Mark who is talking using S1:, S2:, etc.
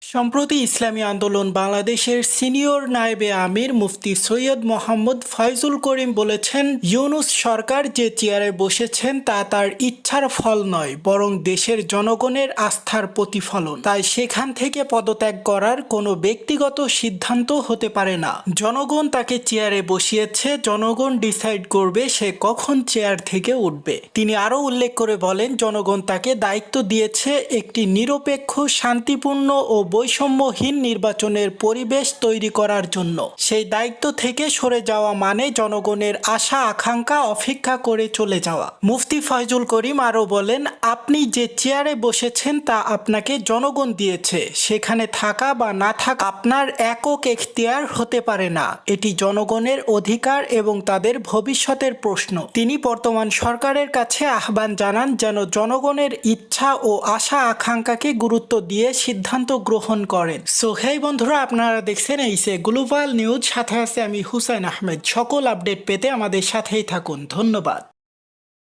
S1: সম্প্রতি ইসলামী আন্দোলন বাংলাদেশের সিনিয়র নায়েবে আমির মুফতি সৈয়দ মোহাম্মদ ফয়জুল করিম বলেছেন, ইউনূস সরকার যে চেয়ারে বসেছেন তা তার ইচ্ছার ফল নয়, বরং দেশের জনগণের আস্থার প্রতিফলন। তাই সেখান থেকে পদত্যাগ করার কোনো ব্যক্তিগত সিদ্ধান্ত হতে পারে না। জনগণ তাকে চেয়ারে বসিয়েছে, জনগণ ডিসাইড করবে সে কখন চেয়ার থেকে উঠবে। তিনি আরও উল্লেখ করে বলেন, জনগণ তাকে দায়িত্ব দিয়েছে একটি নিরপেক্ষ, শান্তিপূর্ণ ও বৈষম্যহীন নির্বাচনের পরিবেশ তৈরি করার জন্য। সেই দায়িত্ব থেকে সরে যাওয়া মানে জনগণের আশা আকাঙ্ক্ষা অপেক্ষা করে চলে যাওয়া। মুফতি ফয়জুল করিম আরও বলেন, আপনি যে চেয়ারে বসেছেন তা আপনাকে জনগণ দিয়েছে। সেখানে থাকা বা না থাকা আপনার একক এখতিয়ার হতে পারে না। এটি জনগণের অধিকার এবং তাদের ভবিষ্যতের প্রশ্ন। তিনি বর্তমান সরকারের কাছে আহ্বান জানান যেন জনগণের ইচ্ছা ও আশা আকাঙ্ক্ষাকে গুরুত্ব দিয়ে সিদ্ধান্ত গ্রহণ করেন। সো হেই বন্ধুরা, আপনারা দেখছেন এইসে গ্লোবাল নিউজ, সাথে আছে আমি হুসাইন আহমেদ। সকল আপডেট পেতে আমাদের সাথেই থাকুন। ধন্যবাদ।